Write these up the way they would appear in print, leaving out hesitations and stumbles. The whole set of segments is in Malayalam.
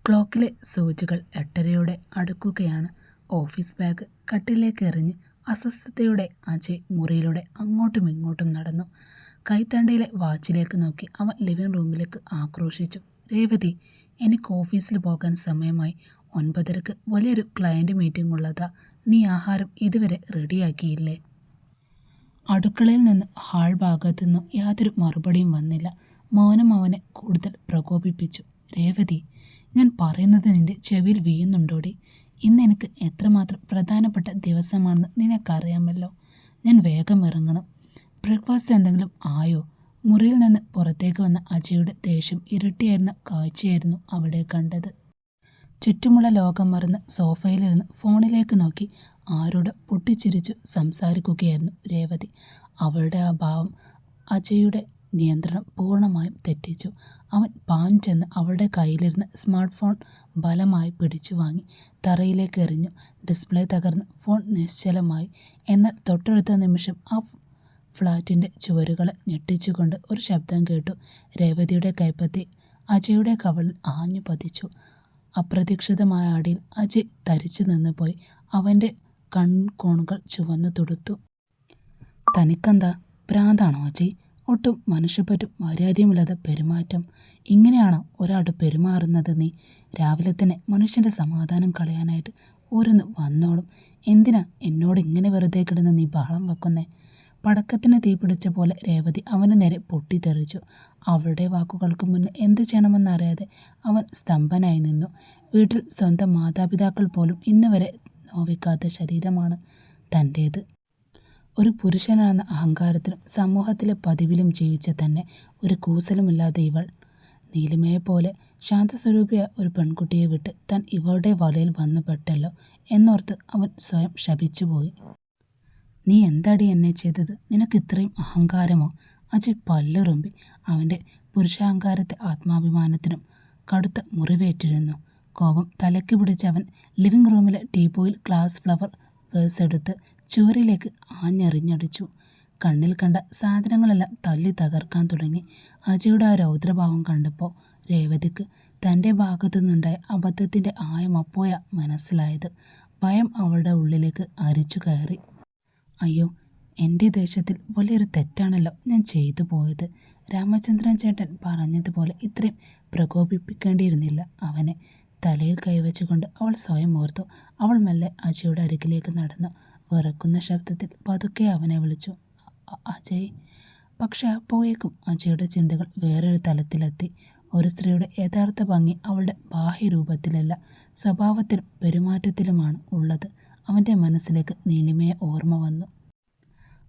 ക്ലോക്കിലെ സൂചികൾ 8:30 അടുക്കുകയാണ്. ഓഫീസ് ബാഗ് കട്ടിലേക്ക് എറിഞ്ഞ് അസ്വസ്ഥതയോടെ അജയ് മുറിയിലൂടെ അങ്ങോട്ടും ഇങ്ങോട്ടും നടന്നു. കൈത്തണ്ടയിലെ വാച്ചിലേക്ക് നോക്കി അവൻ ലിവിംഗ് റൂമിലേക്ക് ആക്രോശിച്ചു. രേവതി, എനിക്ക് ഓഫീസിൽ പോകാൻ സമയമായി. 9:30 വലിയൊരു ക്ലയൻറ്റ് മീറ്റിംഗ് ഉള്ളതാ. നീ ആഹാരം ഇതുവരെ റെഡിയാക്കിയില്ലേ? അടുക്കളയിൽ നിന്ന് ഹാൾ ഭാഗത്തുനിന്നും യാതൊരു മറുപടിയും വന്നില്ല. മൗനം അവനെ കൂടുതൽ പ്രകോപിപ്പിച്ചു. രേവതി, ഞാൻ പറയുന്നത് നിന്റെ ചെവിയിൽ വീഴുന്നുണ്ടോടി? ഇന്ന് എനിക്ക് എത്രമാത്രം പ്രധാനപ്പെട്ട ദിവസമാണെന്ന് നിനക്കറിയാമല്ലോ. ഞാൻ വേഗം ഇറങ്ങണം. ബ്രേക്ക്ഫാസ്റ്റ് എന്തെങ്കിലും ആയോ? മുറിയിൽ നിന്ന് പുറത്തേക്ക് വന്ന അജയുടെ ദേഷ്യം ഇരട്ടിയായിരുന്ന കാഴ്ചയായിരുന്നു അവിടെ കണ്ടത്. ചുറ്റുമുള്ള ലോകം മറന്ന് സോഫയിലിരുന്ന് ഫോണിലേക്ക് നോക്കി ആരോട് പൊട്ടിച്ചിരിച്ചു സംസാരിക്കുകയായിരുന്നു രേവതി. അവളുടെ ആ ഭാവം അജയുടെ നിയന്ത്രണം പൂർണ്ണമായും തെറ്റിച്ചു. അവൻ പാഞ്ഞെന്ന് അവളുടെ കയ്യിലിരുന്ന് സ്മാർട്ട് ഫോൺ ബലമായി പിടിച്ചു വാങ്ങി തറയിലേക്ക് എറിഞ്ഞു. ഡിസ്പ്ലേ തകർന്ന് ഫോൺ നിശ്ചലമായി. എന്നാൽ തൊട്ടടുത്ത നിമിഷം ആ ഫ്ലാറ്റിൻ്റെ ചുവരുകളെ ഞെട്ടിച്ചുകൊണ്ട് ഒരു ശബ്ദം കേട്ടു. രേവതിയുടെ കൈപ്പത്തി അജയുടെ കവളിൽ ആഞ്ഞു പതിച്ചു. അപ്രതീക്ഷിതമായ അടിയിൽ അജയ് തരിച്ചു നിന്നുപോയി. അവൻ്റെ കൺകോണുകൾ ചുവന്നു തുടുത്തു. തനിക്കെന്താ ഭ്രാന്താണോ അജയ്? ഒട്ടും മനുഷ്യപ്പറ്റും മര്യാദയുമില്ലാതെ പെരുമാറ്റം. ഇങ്ങനെയാണോ ഒരാൾ പെരുമാറുന്നത്? നീ രാവിലെ തന്നെ മനുഷ്യൻ്റെ സമാധാനം കളയാനായിട്ട് ഓരോന്ന് വന്നോളും. എന്തിനാ എന്നോട് ഇങ്ങനെ വെറുതെ കിടന്ന് നീ ബഹളം വെക്കുന്നേ? പടക്കത്തിന് തീ പിടിച്ച പോലെ രേവതി അവന് നേരെ പൊട്ടിത്തെറിച്ചു. അവളുടെ വാക്കുകൾക്ക് മുന്നിൽ എന്ത് ചെയ്യണമെന്നറിയാതെ അവൻ സ്തംഭനായി നിന്നു. വീട്ടിൽ സ്വന്തം മാതാപിതാക്കൾ പോലും ഇന്നുവരെ നോവിക്കാത്ത ശരീരമാണ് തൻ്റേത്. ഒരു പുരുഷനാണെന്ന അഹങ്കാരത്തിലും സമൂഹത്തിലെ പതിവിലും ജീവിച്ച തന്നെ ഒരു കൂസലുമില്ലാതെ ഇവൾ. നീലിമയെപ്പോലെ ശാന്തസ്വരൂപിയായ ഒരു പെൺകുട്ടിയെ വിട്ട് താൻ ഇവളുടെ വലയിൽ വന്നു പെട്ടല്ലോ എന്നോർത്ത് അവൻ സ്വയം ശപിച്ചുപോയി. നീ എന്താടി എന്നെ ചെയ്തത്? നിനക്ക് ഇത്രയും അഹങ്കാരമോ? അജയ് പല്ലുറുമ്പി. അവൻ്റെ പുരുഷാഹങ്കാരത്തെ ആത്മാഭിമാനത്തിനും കടുത്ത മുറിവേറ്റിരുന്നു. കോപം തലയ്ക്ക് പിടിച്ച അവൻ ലിവിംഗ് റൂമിലെ ടീപ്പോയിൽ ഗ്ലാസ് ഫ്ലവർ വേഴ്സ് എടുത്ത് ചുവരിലേക്ക് ആഞ്ഞെറിഞ്ഞടിച്ചു. കണ്ണിൽ കണ്ട സാധനങ്ങളെല്ലാം തല്ലി തകർക്കാൻ തുടങ്ങി. അജയുടെ ആ രൗദ്രഭാവം കണ്ടപ്പോൾ രേവതിക്ക് തൻ്റെ ഭാഗത്തു നിന്നുണ്ടായ അബദ്ധത്തിൻ്റെ ആയം അപ്പോഴാ മനസ്സിലായത്. ഭയം അവളുടെ ഉള്ളിലേക്ക് അരിച്ചു കയറി. അയ്യോ, എൻ്റെ ദേഷ്യത്തിൽ വലിയൊരു തെറ്റാണല്ലോ ഞാൻ ചെയ്തു പോയത്. രാമചന്ദ്രൻ ചേട്ടൻ പറഞ്ഞതുപോലെ ഇത്രയും പ്രകോപിപ്പിക്കേണ്ടിയിരുന്നില്ല അവനെ. തലയിൽ കൈവച്ചുകൊണ്ട് അവൾ സ്വയം ഓർത്തു. അവൾ മെല്ലെ അജയുടെ അരികിലേക്ക് നടന്നു. വിറക്കുന്ന ശബ്ദത്തിൽ പതുക്കെ അവനെ വിളിച്ചു, അജയ്. പക്ഷെ അപ്പോഴേക്കും അജയുടെ ചിന്തകൾ വേറൊരു തലത്തിലെത്തി. ഒരു സ്ത്രീയുടെ യഥാർത്ഥ ഭംഗി അവളുടെ ബാഹ്യരൂപത്തിലല്ല, സ്വഭാവത്തിലും പെരുമാറ്റത്തിലുമാണ് ഉള്ളത്. അവൻ്റെ മനസ്സിലേക്ക് നീലിമയെ ഓർമ്മ വന്നു.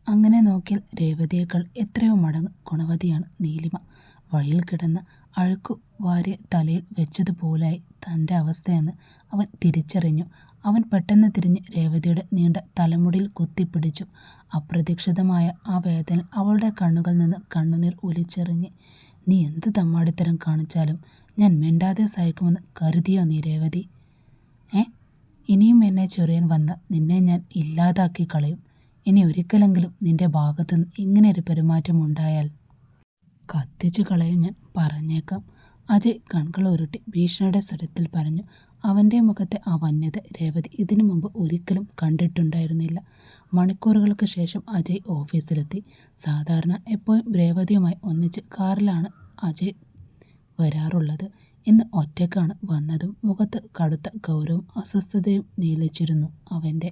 അങ്ങനെ നോക്കിയാൽ രേവതിയേക്കാൾ എത്രയോ മടങ്ങ് ഗുണവതിയാണ് നീലിമ. വഴിയിൽ കിടന്ന അഴുക്കു വാരിയ തലയിൽ വെച്ചതുപോലായി തൻ്റെ അവസ്ഥയെന്ന് അവൻ തിരിച്ചറിഞ്ഞു. അവൻ പെട്ടെന്ന് തിരിഞ്ഞ് രേവതിയുടെ നീണ്ട തലമുടിയിൽ കുത്തിപ്പിടിച്ചു. അപ്രതീക്ഷിതമായ ആ വേദന അവളുടെ കണ്ണുകളിൽ നിന്ന് കണ്ണുനീർ ഒലിച്ചിറങ്ങി. നീ എന്ത് തമ്മാടിത്തരം കാണിച്ചാലും ഞാൻ മിണ്ടാതെ സഹിക്കുമെന്ന് കരുതിയോ നീ രേവതി? ഇനിയും എന്നെ ചൊറിയാൻ വന്ന നിന്നെ ഞാൻ ഇല്ലാതാക്കി കളയും. ഇനി ഒരിക്കലെങ്കിലും നിന്റെ ഭാഗത്തുനിന്ന് ഇങ്ങനെയൊരു പെരുമാറ്റം ഉണ്ടായാൽ കത്തിച്ചു കളയും ഞാൻ, പറഞ്ഞേക്കാം. അജയ് കൺകൾ ഉരുട്ടി ഭീഷണിയുടെ സ്വരത്തിൽ പറഞ്ഞു. അവൻ്റെ മുഖത്തെ ആ വന്യത രേവതി ഇതിനു മുമ്പ് ഒരിക്കലും കണ്ടിട്ടുണ്ടായിരുന്നില്ല. മണിക്കൂറുകൾക്ക് ശേഷം അജയ് ഓഫീസിലെത്തി. സാധാരണ എപ്പോഴും രേവതിയുമായി ഒന്നിച്ച് കാറിലാണ് അജയ് വരാറുള്ളത്. ഇന്ന് ഒറ്റയ്ക്കാണ് വന്നതും. മുഖത്ത് കടുത്ത ഗൗരവവും അസ്വസ്ഥതയും നീലിച്ചിരുന്നു അവൻ്റെ.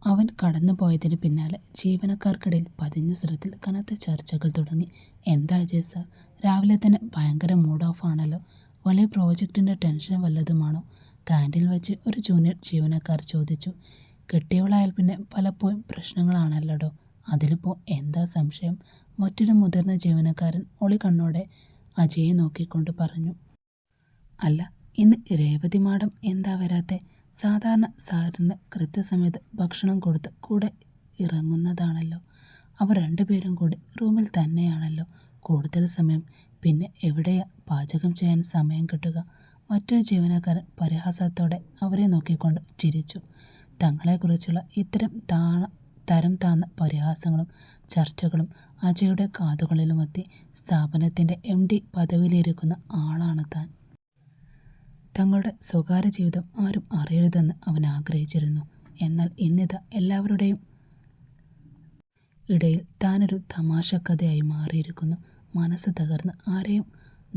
അവൻ കടന്നുപോയതിന് പിന്നാലെ ജീവനക്കാർക്കിടയിൽ പതിഞ്ഞ സ്വരത്തിൽ കനത്ത ചർച്ചകൾ തുടങ്ങി. എന്താ അജയ് സാർ, രാവിലെ തന്നെ ഭയങ്കര മൂഡ് ഓഫ് ആണല്ലോ. വലിയ പ്രോജക്റ്റിൻ്റെ ടെൻഷൻ വല്ലതുമാണോ? ക്യാൻറ്റീനിൽ വെച്ച് ഒരു ജൂനിയർ ജീവനക്കാർ ചോദിച്ചു. കെട്ടിയവളായാൽ പിന്നെ പലപ്പോഴും പ്രശ്നങ്ങളാണല്ലോടോ. അതിലിപ്പോൾ എന്താ സംശയം? മറ്റൊരു മുതിർന്ന ജീവനക്കാരൻ ഒളി കണ്ണോടെ അജയെ നോക്കിക്കൊണ്ട് പറഞ്ഞു. അല്ല, ഇന്ന് രേവതി മാഡം എന്താ വരാത്തെ? സാധാരണ സാറിന് കൃത്യസമയത്ത് ഭക്ഷണം കൊടുത്ത് കൂടെ ഇറങ്ങുന്നതാണല്ലോ. അവർ രണ്ടുപേരും കൂടി റൂമിൽ തന്നെയാണല്ലോ കൂടുതൽ സമയം. പിന്നെ എവിടെയാ പാചകം ചെയ്യാൻ സമയം കിട്ടുക? മറ്റൊരു ജീവനക്കാരൻ പരിഹാസത്തോടെ അവരെ നോക്കിക്കൊണ്ട് ചിരിച്ചു. തങ്ങളെക്കുറിച്ചുള്ള ഇത്തരം തരം താന്ന പരിഹാസങ്ങളും ചർച്ചകളും അജയുടെ കാതുകളിലുമെത്തി. സ്ഥാപനത്തിൻ്റെ MD പദവിയിലിരിക്കുന്ന ആളാണ് താൻ. തങ്ങളുടെ സ്വകാര്യ ജീവിതം ആരും അറിയരുതെന്ന് അവൻ ആഗ്രഹിച്ചിരുന്നു. എന്നാൽ ഇന്നിതാ എല്ലാവരുടെയും ഇടയിൽ താനൊരു തമാശക്കഥയായി മാറിയിരിക്കുന്നു. മനസ്സ് തകർന്ന് ആരെയും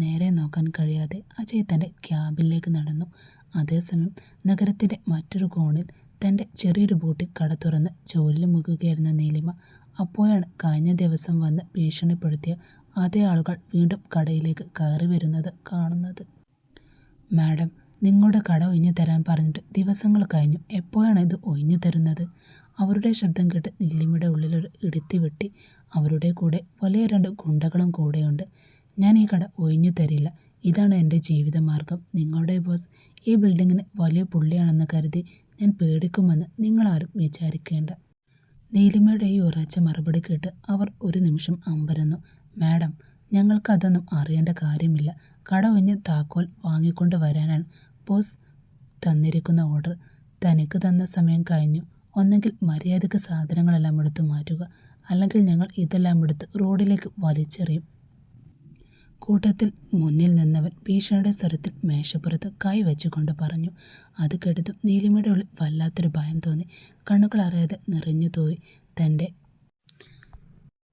നേരെ നോക്കാൻ കഴിയാതെ അജയ് തൻ്റെ ക്യാബിനിലേക്ക് നടന്നു. അതേസമയം നഗരത്തിൻ്റെ മറ്റൊരു കോണിൽ തൻ്റെ ചെറിയൊരു ബൂട്ടിൽ കട തുറന്ന് ജോലിയിൽ മുഴുകുകയായിരുന്ന നീലിമ അപ്പോഴാണ് കഴിഞ്ഞ ദിവസം വന്ന് ഭീഷണിപ്പെടുത്തിയ അതേ ആളുകൾ വീണ്ടും കടയിലേക്ക് കയറി വരുന്നത് കാണുന്നത്. മാഡം, നിങ്ങളുടെ കട ഒഴിഞ്ഞു തരാൻ പറഞ്ഞിട്ട് ദിവസങ്ങൾ കഴിഞ്ഞു. എപ്പോഴാണ് ഇത് ഒഴിഞ്ഞു തരുന്നത്? അവരുടെ ശബ്ദം കേട്ട് നീലിമയുടെ ഉള്ളിലൊരു ഇടിത്തി വെട്ടി. അവരുടെ കൂടെ വലിയ 2 ഗുണ്ടകളും കൂടെയുണ്ട്. ഞാൻ ഈ കട ഒഴിഞ്ഞു തരില്ല. ഇതാണ് എൻ്റെ ജീവിതമാർഗം. നിങ്ങളുടെ ബോസ് ഈ ബിൽഡിങ്ങിന് വലിയ പുള്ളിയാണെന്ന് കരുതി ഞാൻ പേടിക്കുമെന്ന് നിങ്ങളാരും വിചാരിക്കേണ്ട. നീലിമയുടെ ഈ ഉറച്ച മറുപടി കേട്ട് അവർ ഒരു നിമിഷം അമ്പരന്നു. മാഡം, ഞങ്ങൾക്ക് അതൊന്നും അറിയേണ്ട കാര്യമില്ല. കട ഒഴിഞ്ഞ് താക്കോൽ വാങ്ങിക്കൊണ്ട് വരാനാണ് ബോസ് തന്നിരിക്കുന്ന ഓർഡർ. തനിക്ക് തന്ന സമയം കഴിഞ്ഞു. ഒന്നെങ്കിൽ മര്യാദയ്ക്ക് സാധനങ്ങളെല്ലാം എടുത്തു മാറ്റുക, അല്ലെങ്കിൽ ഞങ്ങൾ ഇതെല്ലാം എടുത്ത് റോഡിലേക്ക് വലിച്ചെറിയും. കൂട്ടത്തിൽ മുന്നിൽ നിന്നവൻ ഭീഷണിയുടെ സ്വരത്തിൽ മേശപ്പുറത്ത് കൈ വെച്ചുകൊണ്ട് പറഞ്ഞു. അത് കേട്ടതും നീലിമയുടെ ഉള്ളിൽ വല്ലാത്തൊരു ഭയം തോന്നി. കണ്ണുകൾ അറിയാതെ നിറഞ്ഞു തോയി. തൻ്റെ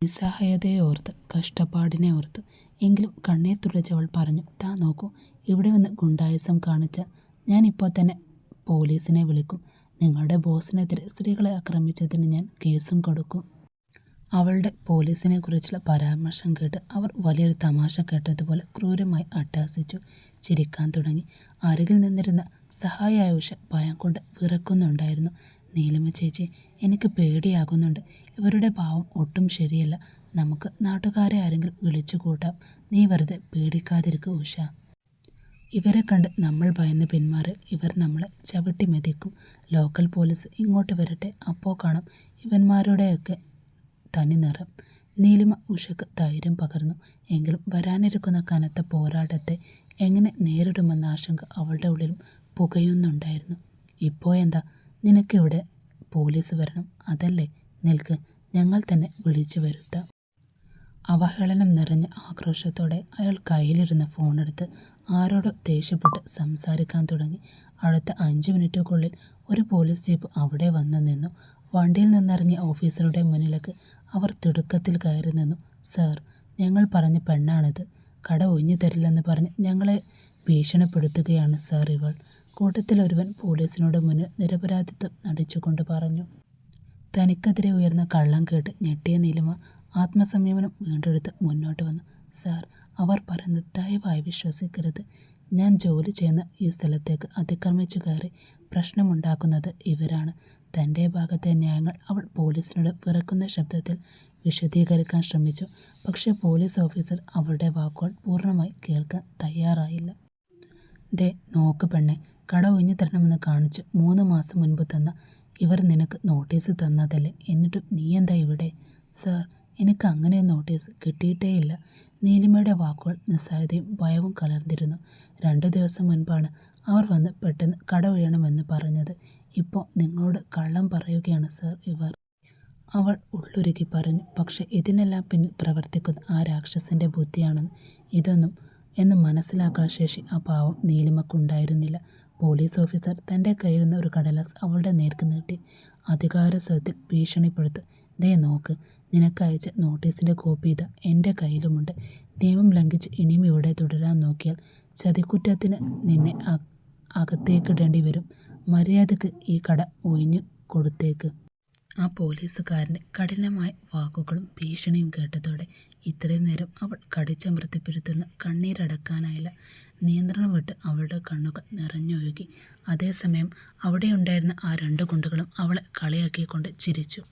നിസ്സഹായതയെ ഓർത്ത്, കഷ്ടപ്പാടിനെ ഓർത്ത്. എങ്കിലും കണ്ണീർ തുടച്ചവൾ പറഞ്ഞു, താ നോക്കൂ, ഇവിടെ വന്ന് ഗുണ്ടായുസം കാണിച്ച ഞാനിപ്പോൾ തന്നെ പോലീസിനെ വിളിക്കും. നിങ്ങളുടെ ബോസിനെതിരെ സ്ത്രീകളെ ആക്രമിച്ചതിന് ഞാൻ കേസും കൊടുക്കും. അവളുടെ പോലീസിനെ കുറിച്ചുള്ള പരാമർശം കേട്ട് അവർ വലിയൊരു തമാശ കേട്ടതുപോലെ ക്രൂരമായി അട്ടഹസിച്ചു. ചിരിക്കാൻ തുടങ്ങി. അരികിൽ നിന്നിരുന്ന സഹായിയായ ഉഷ ഭയം കൊണ്ട് വിറക്കുന്നുണ്ടായിരുന്നു. നീലിമ ചേച്ചി, എനിക്ക് പേടിയാകുന്നുണ്ട്. ഇവരുടെ ഭാവം ഒട്ടും ശരിയല്ല. നമുക്ക് നാട്ടുകാരെ ആരെങ്കിലും വിളിച്ചു കൂട്ടാം. നീ വെറുതെ പേടിക്കാതിരിക്കുക ഉഷ. ഇവരെ കണ്ട് നമ്മൾ ഭയന്ന് പിന്മാറി ഇവർ നമ്മളെ ചവിട്ടി മെതിക്കും. ലോക്കൽ പോലീസ് ഇങ്ങോട്ട് വരട്ടെ, അപ്പോൾ കാണാം ഇവന്മാരുടെയൊക്കെ തനി നിറം. നീലിമ ഉഷയ്ക്ക് ധൈര്യം പകർന്നു. എങ്കിലും വരാനിരിക്കുന്ന കനത്ത പോരാട്ടത്തെ എങ്ങനെ നേരിടുമെന്ന ആശങ്ക അവളുടെ ഉള്ളിലും പുകയുന്നുണ്ടായിരുന്നു. ഇപ്പോഴെന്താ, നിനക്കിവിടെ പോലീസ് വരണം അതല്ലേ? നിൽക്ക്, ഞങ്ങൾ തന്നെ വിളിച്ചു വരുത്താം. അവഹേളനം നിറഞ്ഞ ആക്രോശത്തോടെ അയാൾ കയ്യിലിരുന്ന ഫോണെടുത്ത് ആരോടോ ദേഷ്യപ്പെട്ട് സംസാരിക്കാൻ തുടങ്ങി. അടുത്ത 5 മിനിറ്റുകൾക്കുള്ളിൽ ഒരു പോലീസ് ജീപ്പ് അവിടെ വന്നു നിന്നു. വണ്ടിയിൽ നിന്നിറങ്ങിയ ഓഫീസറുടെ മുന്നിലേക്ക് അവർ തിടുക്കത്തിൽ കയറി നിന്നു. സർ, ഞങ്ങൾ പറഞ്ഞ പെണ്ണാണിത്. കട ഒഴിഞ്ഞു തരില്ലെന്ന് പറഞ്ഞ് ഞങ്ങളെ ഭീഷണിപ്പെടുത്തുകയാണ് സർ ഇവൾ. കൂട്ടത്തിലൊരുവൻ പോലീസിനോട് മുന്നിൽ നിരപരാധിത്വം നടിച്ചുകൊണ്ട് പറഞ്ഞു. തനിക്കെതിരെ ഉയർന്ന കള്ളം കേട്ട് ഞെട്ടിയ നീലിമ ആത്മസംയമനം വീണ്ടെടുത്ത് മുന്നോട്ട് വന്നു. സാർ, അവർ പറയുന്നത് ദയവായി വിശ്വസിക്കരുത്. ഞാൻ ജോലി ചെയ്യുന്ന ഈ സ്ഥലത്തേക്ക് അതിക്രമിച്ചു കയറി പ്രശ്നമുണ്ടാക്കുന്നത് ഇവരാണ്. തൻ്റെ ഭാഗത്തെ ന്യായങ്ങൾ അവൾ പോലീസിനോട് വിറക്കുന്ന ശബ്ദത്തിൽ വിശദീകരിക്കാൻ ശ്രമിച്ചു. പക്ഷേ പോലീസ് ഓഫീസർ അവളുടെ വാക്കുകൾ പൂർണ്ണമായി കേൾക്കാൻ തയ്യാറായില്ല. ദേ നോക്ക് പെണ്ണെ, കട ഒഴിഞ്ഞു തരണമെന്ന് കാണിച്ച് 3 മാസം മുൻപ് തന്ന ഇവർ നിനക്ക് നോട്ടീസ് തന്നതല്ലേ? എന്നിട്ടും നീ എന്താ ഇവിടെ? സാർ, എനിക്ക് അങ്ങനെ നോട്ടീസ് കിട്ടിയിട്ടേയില്ല. നീലിമയുടെ വാക്കുകൾ നിസ്സഹായതയും ഭയവും കലർന്നിരുന്നു. 2 ദിവസം മുൻപാണ് അവർ വന്ന് പെട്ടെന്ന് കട ഒഴിയണമെന്ന് പറഞ്ഞത്. ഇപ്പോൾ നിങ്ങളോട് കള്ളം പറയുകയാണ് സാർ ഇവർ. അവൾ ഉള്ളുരുകി പറഞ്ഞു. പക്ഷെ ഇതിനെല്ലാം പിന്നിൽ പ്രവർത്തിക്കുന്ന ആ രാക്ഷസൻ്റെ ബുദ്ധിയാണെന്ന് ഇതൊന്നും എന്ന് മനസ്സിലാക്കാൻ ശേഷി ആ പാവം നീലിമക്കുണ്ടായിരുന്നില്ല. പോലീസ് ഓഫീസർ തൻ്റെ കയ്യിലിരുന്ന ഒരു കടലാസ് അവളുടെ നേർക്ക് നീട്ടി. അധികാരസ്വരത്തിൽ ഭീഷണിപ്പെടുത്തു. ദേ നോക്ക്, നിനക്കയച്ച നോട്ടീസിൻ്റെ കോപ്പി ഇതാ എൻ്റെ കയ്യിലുമുണ്ട്. നിയമം ലംഘിച്ച് ഇനിയും ഇവിടെ തുടരാൻ നോക്കിയാൽ ചതിക്കുറ്റത്തിന് നിന്നെ അകത്തേക്കിടേണ്ടി വരും. മര്യാദക്ക് ഈ കട ഒഴിഞ്ഞു കൊടുത്തേക്ക്. ആ പോലീസുകാരൻ്റെ കഠിനമായ വാക്കുകളും ഭീഷണിയും കേട്ടതോടെ ഇത്രയും നേരം അവൾ കടിച്ചമർത്തിപ്പിരുത്തുന്ന കണ്ണീരടക്കാനായില്ല. നിയന്ത്രണം വിട്ട് അവളുടെ കണ്ണുകൾ നിറഞ്ഞൊഴുകി. അതേസമയം അവിടെയുണ്ടായിരുന്ന ആ 2 ഗുണ്ടകളും അവളെ കളിയാക്കിക്കൊണ്ട് ചിരിച്ചു.